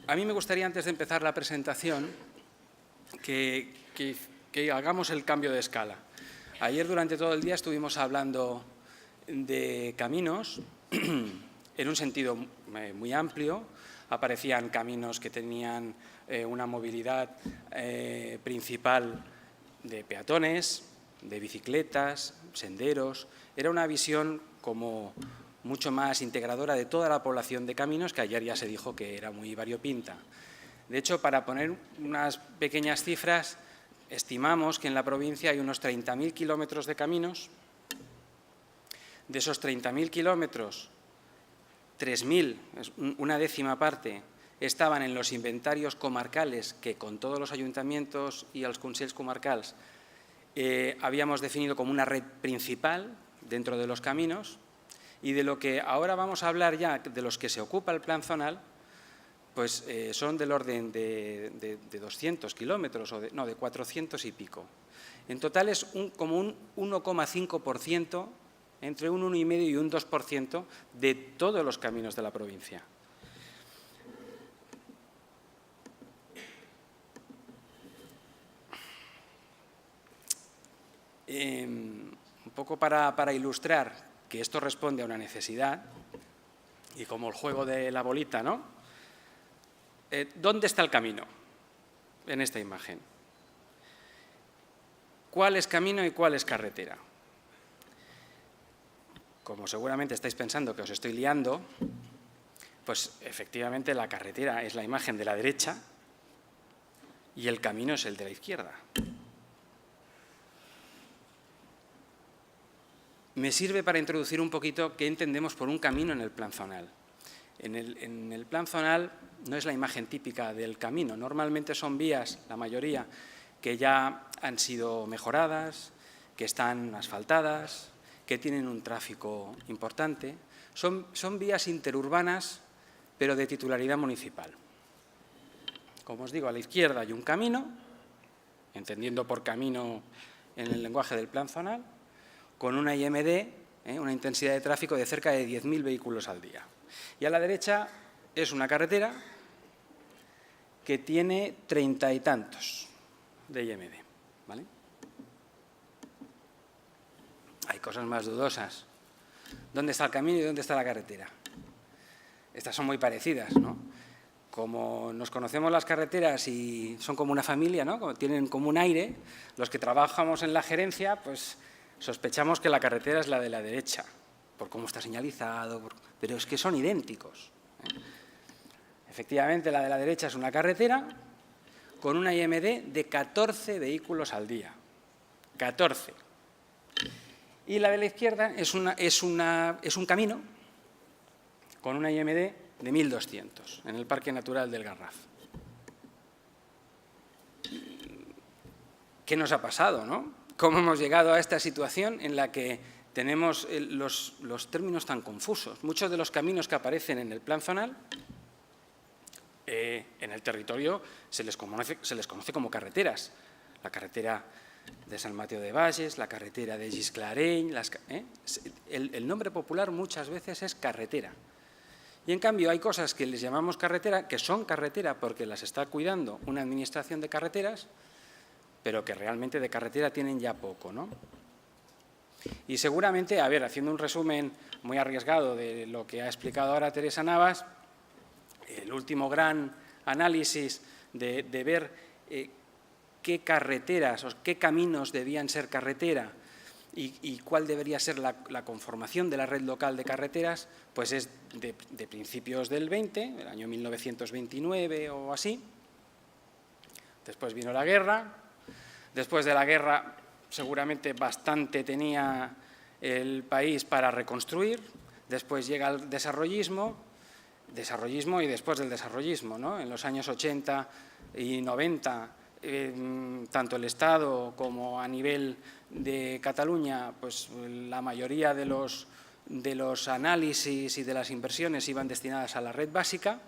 A mí me gustaría, antes de empezar la presentación, que hagamos el cambio de escala. Ayer, durante todo el día, estuvimos hablando de caminos en un sentido muy amplio. Aparecían caminos que tenían una movilidad principal de peatones, de bicicletas, senderos. Era una visión como mucho más integradora de toda la población de caminos, que ayer ya se dijo que era muy variopinta. De hecho, para poner unas pequeñas cifras, estimamos que en la provincia hay unos 30.000 kilómetros de caminos. De esos 30.000 kilómetros, 3.000, una décima parte, estaban en los inventarios comarcales que con todos los ayuntamientos y els consells comarcals habíamos definido como una red principal dentro de los caminos, y de lo que ahora vamos a hablar ya, de los que se ocupa el plan zonal, pues son del orden de 200 kilómetros, no, de 400 y pico. En total es como un 1,5%, entre un 1,5% y un 2% de todos los caminos de la provincia. Un poco para ilustrar que esto responde a una necesidad, y como el juego de la bolita, ¿no? ¿Dónde está el camino en esta imagen? ¿Cuál es camino y cuál es carretera? Como seguramente estáis pensando que os estoy liando, pues efectivamente la carretera es la imagen de la derecha y el camino es el de la izquierda. Me sirve para introducir un poquito qué entendemos por un camino en el plan zonal. En el plan zonal no es la imagen típica del camino. Normalmente son vías, la mayoría, que ya han sido mejoradas, que están asfaltadas, que tienen un tráfico importante. Son vías interurbanas, pero de titularidad municipal. Como os digo, a la izquierda hay un camino, entendiendo por camino en el lenguaje del plan zonal, con una IMD, una intensidad de tráfico de cerca de 10.000 vehículos al día. Y a la derecha es una carretera que tiene 30 y tantos de IMD, ¿vale? Hay cosas más dudosas. ¿Dónde está el camino y dónde está la carretera? Estas son muy parecidas, ¿no? Como nos conocemos las carreteras y son como una familia, ¿no? Como tienen como un aire, los que trabajamos en la gerencia, pues sospechamos que la carretera es la de la derecha, por cómo está señalizado, pero es que son idénticos. Efectivamente, la de la derecha es una carretera con una IMD de 14 vehículos al día. 14. Y la de la izquierda es un camino con una IMD de 1.200 en el Parque Natural del Garraf. ¿Qué nos ha pasado, no? ¿Cómo hemos llegado a esta situación en la que tenemos los términos tan confusos? Muchos de los caminos que aparecen en el plan zonal, en el territorio se les conoce como carreteras. La carretera de Sant Mateu de Bages, la carretera de Gisclareny, el nombre popular muchas veces es carretera. Y en cambio hay cosas que les llamamos carretera, que son carretera porque las está cuidando una administración de carreteras, pero que realmente de carretera tienen ya poco, ¿no? Y seguramente, a ver, haciendo un resumen muy arriesgado de lo que ha explicado ahora Teresa Navas, el último gran análisis de ver qué carreteras o qué caminos debían ser carretera y cuál debería ser la conformación de la red local de carreteras, pues es de principios del 20, el año 1929 o así. Después vino la guerra. Después de la guerra, seguramente bastante tenía el país para reconstruir. Después llega el desarrollismo y después del desarrollismo, ¿no? En los años 80 y 90, tanto el Estado como a nivel de Cataluña, pues la mayoría de los análisis y de las inversiones iban destinadas a la red básica.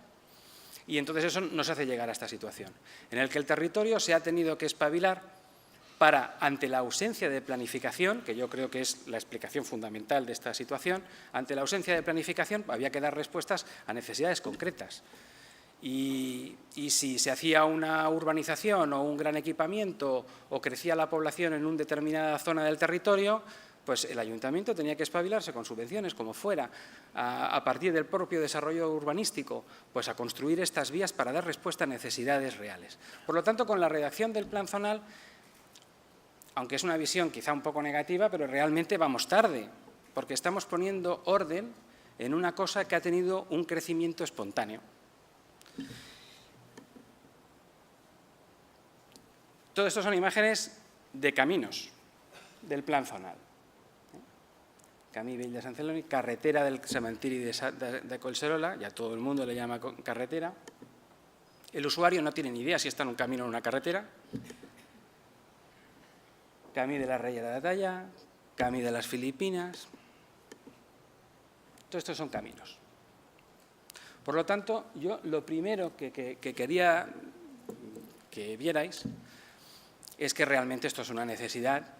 Y entonces eso nos hace llegar a esta situación, en el que el territorio se ha tenido que espabilar para, ante la ausencia de planificación, que yo creo que es la explicación fundamental de esta situación, ante la ausencia de planificación había que dar respuestas a necesidades concretas. y si se hacía una urbanización o un gran equipamiento o crecía la población en una determinada zona del territorio, pues el ayuntamiento tenía que espabilarse con subvenciones, como fuera, a partir del propio desarrollo urbanístico, pues a construir estas vías para dar respuesta a necesidades reales. Por lo tanto, con la redacción del plan zonal, aunque es una visión quizá un poco negativa, pero realmente vamos tarde, porque estamos poniendo orden en una cosa que ha tenido un crecimiento espontáneo. Todo esto son imágenes de caminos del plan zonal. Camí Vell de Sant Celoni, carretera del cementiri de Collserola, ya todo el mundo le llama carretera. El usuario no tiene ni idea si está en un camino o en una carretera. Camí de la Riera de Talla, Camí de las Filipinas. Todos estos son caminos. Por lo tanto, yo lo primero que quería que vierais es que realmente esto es una necesidad,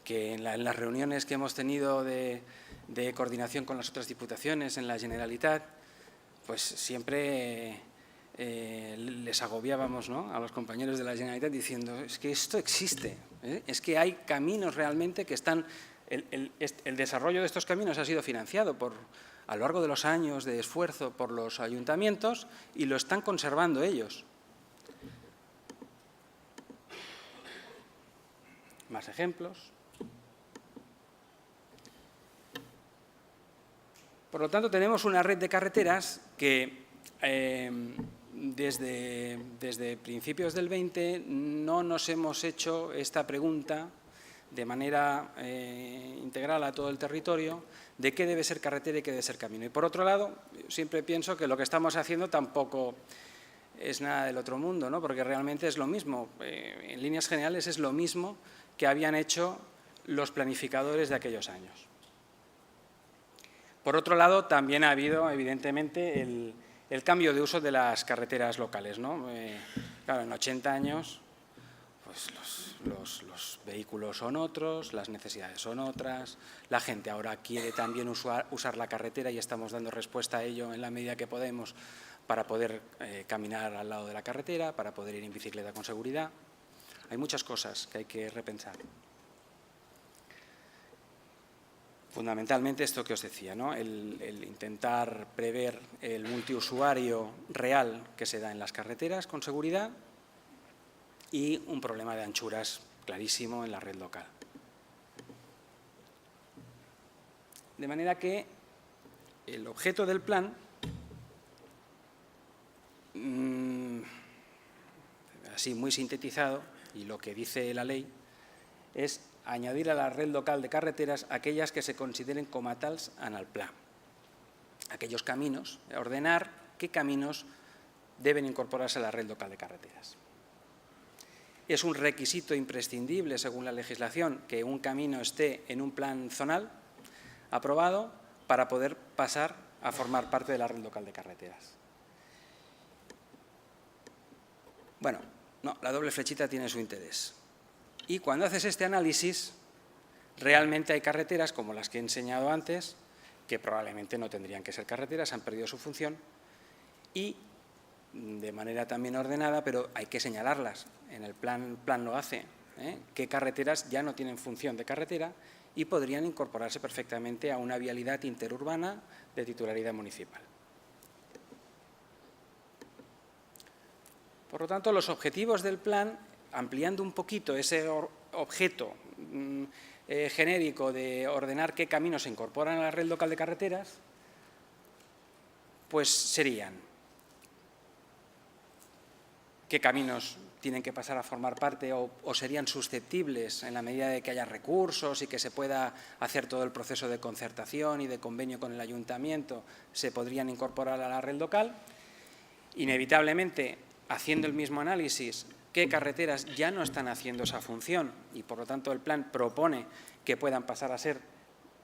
que en las reuniones que hemos tenido de coordinación con las otras diputaciones en la Generalitat, pues siempre les agobiábamos, ¿no?, a los compañeros de la Generalitat diciendo, es que esto existe, es que hay caminos realmente que están... El desarrollo de estos caminos ha sido financiado a lo largo de los años de esfuerzo por los ayuntamientos y lo están conservando ellos. Más ejemplos. Por lo tanto, tenemos una red de carreteras que desde principios del 20 no nos hemos hecho esta pregunta de manera integral a todo el territorio de qué debe ser carretera y qué debe ser camino. Y por otro lado, siempre pienso que lo que estamos haciendo tampoco es nada del otro mundo, ¿no?, porque realmente es lo mismo, en líneas generales es lo mismo que habían hecho los planificadores de aquellos años. Por otro lado, también ha habido, evidentemente, el cambio de uso de las carreteras locales, ¿no? Claro, en 80 años, pues los vehículos son otros, las necesidades son otras, la gente ahora quiere también usar la carretera y estamos dando respuesta a ello en la medida que podemos para poder caminar al lado de la carretera, para poder ir en bicicleta con seguridad. Hay muchas cosas que hay que repensar. Fundamentalmente esto que os decía, ¿no?, el intentar prever el multiusuario real que se da en las carreteras con seguridad y un problema de anchuras clarísimo en la red local. De manera que el objeto del plan, así muy sintetizado, y lo que dice la ley, es añadir a la red local de carreteras aquellas que se consideren como tals en el pla. Aquellos caminos, ordenar qué caminos deben incorporarse a la red local de carreteras. Es un requisito imprescindible, según la legislación, que un camino esté en un plan zonal aprobado para poder pasar a formar parte de la red local de carreteras. Bueno, no, la doble flechita tiene su interés. Y cuando haces este análisis, realmente hay carreteras, como las que he enseñado antes, que probablemente no tendrían que ser carreteras, han perdido su función, y de manera también ordenada, pero hay que señalarlas. En el plan lo hace, qué carreteras ya no tienen función de carretera y podrían incorporarse perfectamente a una vialidad interurbana de titularidad municipal. Por lo tanto, los objetivos del plan, ampliando un poquito ese objeto genérico de ordenar qué caminos se incorporan a la red local de carreteras, pues serían qué caminos tienen que pasar a formar parte o serían susceptibles en la medida de que haya recursos y que se pueda hacer todo el proceso de concertación y de convenio con el ayuntamiento, se podrían incorporar a la red local. Inevitablemente, haciendo el mismo análisis, qué carreteras ya no están haciendo esa función y, por lo tanto, el plan propone que puedan pasar a ser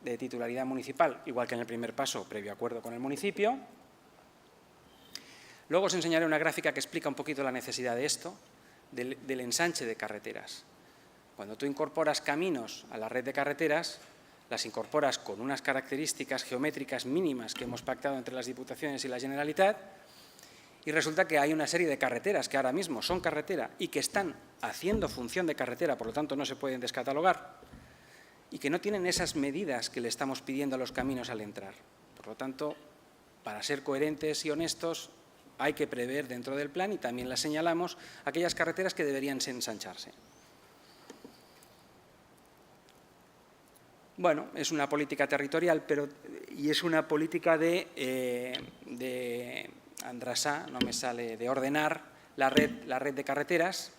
de titularidad municipal, igual que en el primer paso, previo acuerdo con el municipio. Luego os enseñaré una gráfica que explica un poquito la necesidad de esto, del ensanche de carreteras. Cuando tú incorporas caminos a la red de carreteras, las incorporas con unas características geométricas mínimas que hemos pactado entre las Diputaciones y la Generalitat Y resulta que hay una serie de carreteras que ahora mismo son carretera y que están haciendo función de carretera, por lo tanto no se pueden descatalogar, y que no tienen esas medidas que le estamos pidiendo a los caminos al entrar. Por lo tanto, para ser coherentes y honestos, hay que prever dentro del plan, y también las señalamos, aquellas carreteras que deberían ensancharse. Bueno, es una política territorial, y es una política de Andrassá, no me sale, de ordenar la red de carreteras,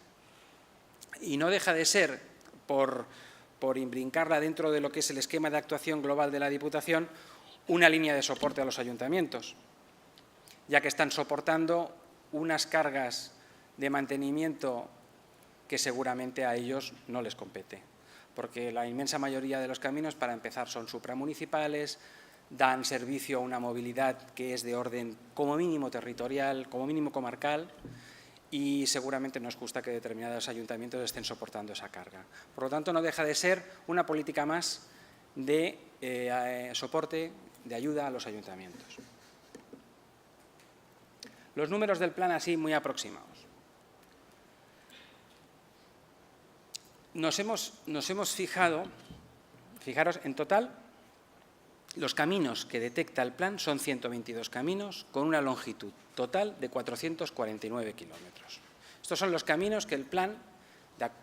y no deja de ser, por imbrincarla dentro de lo que es el esquema de actuación global de la Diputación, una línea de soporte a los ayuntamientos, ya que están soportando unas cargas de mantenimiento que seguramente a ellos no les compete, porque la inmensa mayoría de los caminos, para empezar, son supramunicipales, dan servicio a una movilidad que es de orden como mínimo territorial, como mínimo comarcal, y seguramente nos gusta que determinados ayuntamientos estén soportando esa carga. Por lo tanto, no deja de ser una política más de soporte, de ayuda a los ayuntamientos. Los números del plan así muy aproximados. Nos hemos fijado, fijaros, en total, los caminos que detecta el plan son 122 caminos con una longitud total de 449 kilómetros. Estos son los caminos que el plan,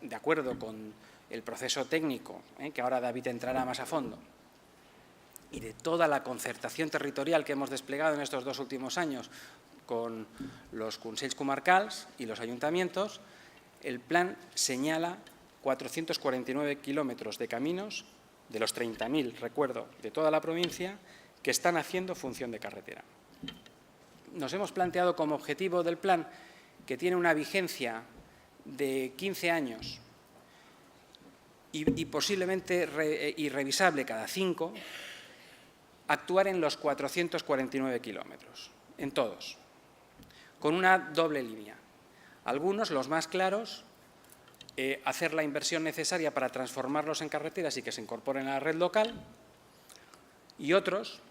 de acuerdo con el proceso técnico, que ahora David entrará más a fondo, y de toda la concertación territorial que hemos desplegado en estos 2 últimos años con los consells comarcals y los ayuntamientos, el plan señala 449 kilómetros de caminos, de los 30.000, recuerdo, de toda la provincia, que están haciendo función de carretera. Nos hemos planteado como objetivo del plan, que tiene una vigencia de 15 años y posiblemente irrevisable cada 5, actuar en los 449 kilómetros, en todos, con una doble línea. Algunos, los más claros, hacer la inversión necesaria para transformarlos en carreteras y que se incorporen a la red local, y otros,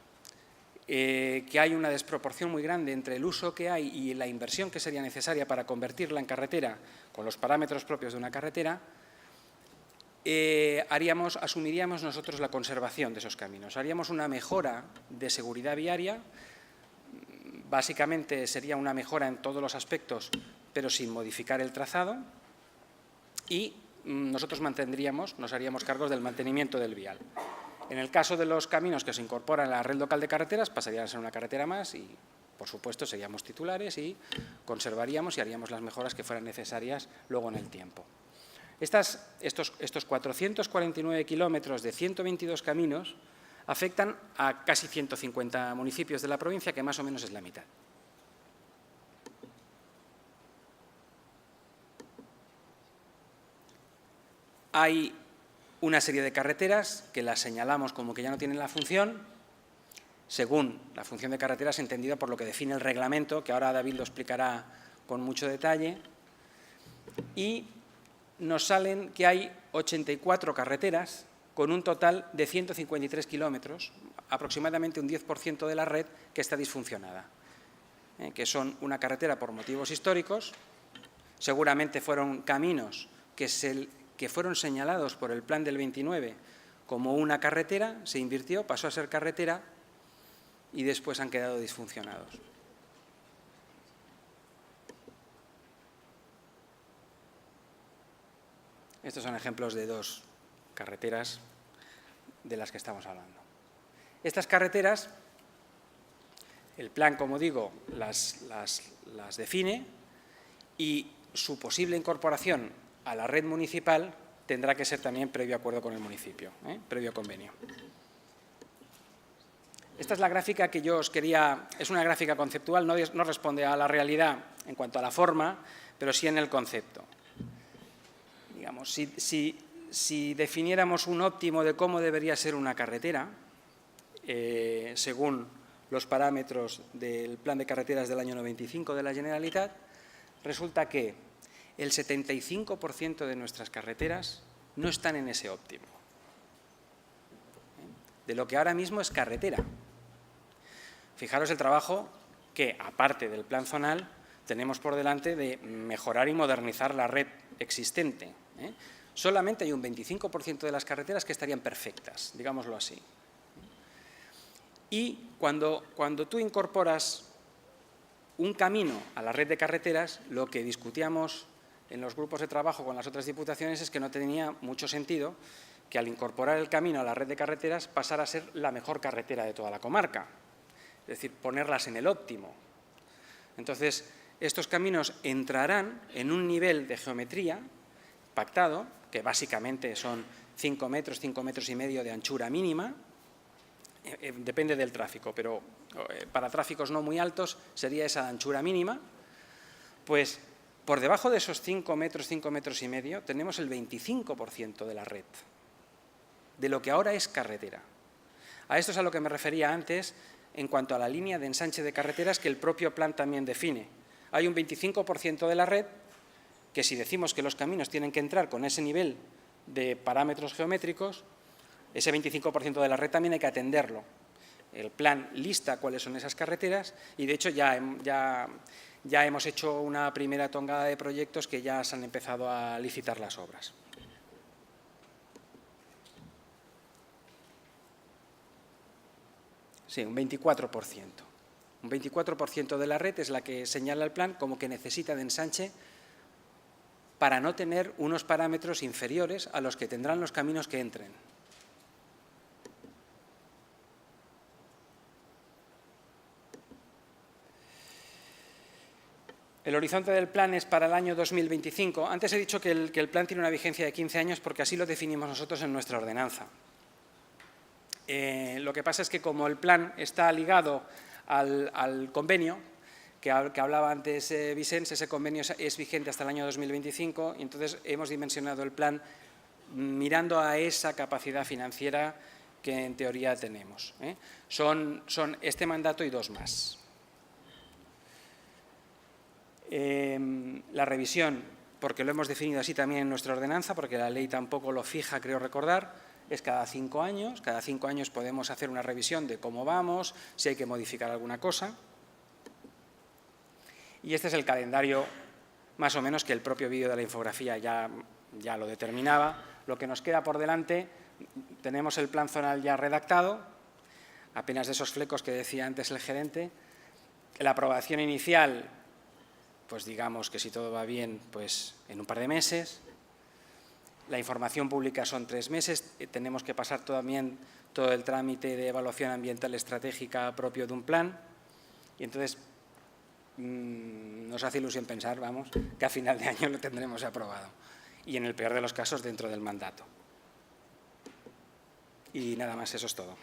que hay una desproporción muy grande entre el uso que hay y la inversión que sería necesaria para convertirla en carretera con los parámetros propios de una carretera, asumiríamos nosotros la conservación de esos caminos. Haríamos una mejora de seguridad viaria, básicamente sería una mejora en todos los aspectos, pero sin modificar el trazado, y nosotros nos haríamos cargos del mantenimiento del vial. En el caso de los caminos que se incorporan a la red local de carreteras, pasarían a ser una carretera más y, por supuesto, seríamos titulares y conservaríamos y haríamos las mejoras que fueran necesarias luego en el tiempo. Estos 449 kilómetros de 122 caminos afectan a casi 150 municipios de la provincia, que más o menos es la mitad. Hay una serie de carreteras que las señalamos como que ya no tienen la función, según la función de carreteras entendida por lo que define el reglamento, que ahora David lo explicará con mucho detalle, y nos salen que hay 84 carreteras con un total de 153 kilómetros, aproximadamente un 10% de la red que está disfuncionada, que son una carretera por motivos históricos, seguramente fueron caminos que fueron señalados por el plan del 29 como una carretera, se invirtió, pasó a ser carretera y después han quedado disfuncionados. Estos son ejemplos de 2 carreteras de las que estamos hablando. Estas carreteras, el plan, como digo, las define, y su posible incorporación a la red municipal tendrá que ser también previo acuerdo con el municipio, previo convenio. Esta es la gráfica que yo os quería, es una gráfica conceptual, no responde a la realidad en cuanto a la forma, pero sí en el concepto. Digamos, si definiéramos un óptimo de cómo debería ser una carretera, según los parámetros del Plan de Carreteras del año 95 de la Generalitat, resulta que el 75% de nuestras carreteras no están en ese óptimo, de lo que ahora mismo es carretera. Fijaros el trabajo que, aparte del plan zonal, tenemos por delante de mejorar y modernizar la red existente. Solamente hay un 25% de las carreteras que estarían perfectas, digámoslo así. Y cuando tú incorporas un camino a la red de carreteras, lo que discutíamos en los grupos de trabajo con las otras diputaciones es que no tenía mucho sentido que al incorporar el camino a la red de carreteras pasara a ser la mejor carretera de toda la comarca, es decir, ponerlas en el óptimo. Entonces, estos caminos entrarán en un nivel de geometría pactado, que básicamente son 5 metros, 5 metros y medio de anchura mínima, depende del tráfico, pero para tráficos no muy altos sería esa anchura mínima, pues por debajo de esos 5 metros y medio tenemos el 25% de la red, de lo que ahora es carretera. A esto es a lo que me refería antes en cuanto a la línea de ensanche de carreteras que el propio plan también define. Hay un 25% de la red que si decimos que los caminos tienen que entrar con ese nivel de parámetros geométricos, ese 25% de la red también hay que atenderlo. El plan lista cuáles son esas carreteras y, de hecho, ya hemos hecho una primera tongada de proyectos que ya se han empezado a licitar las obras. Sí, un 24%. Un 24% de la red es la que señala el plan como que necesita de ensanche para no tener unos parámetros inferiores a los que tendrán los caminos que entren. El horizonte del plan es para el año 2025. Antes he dicho que el plan tiene una vigencia de 15 años porque así lo definimos nosotros en nuestra ordenanza. Lo que pasa es que como el plan está ligado al convenio, que hablaba antes Vicens, ese convenio es vigente hasta el año 2025 y entonces hemos dimensionado el plan mirando a esa capacidad financiera que en teoría tenemos. Son este mandato y 2 más. La revisión, porque lo hemos definido así también en nuestra ordenanza, porque la ley tampoco lo fija, creo recordar, es cada 5 años. Cada 5 años podemos hacer una revisión de cómo vamos, si hay que modificar alguna cosa. Y este es el calendario, más o menos, que el propio vídeo de la infografía ya lo determinaba. Lo que nos queda por delante, tenemos el plan zonal ya redactado, apenas de esos flecos que decía antes el gerente. La aprobación inicial, pues digamos que si todo va bien, pues en un par de meses. La información pública son 3 meses. Tenemos que pasar también todo el trámite de evaluación ambiental estratégica propio de un plan. Y entonces nos hace ilusión pensar, vamos, que a final de año lo tendremos aprobado. Y en el peor de los casos, dentro del mandato. Y nada más, eso es todo.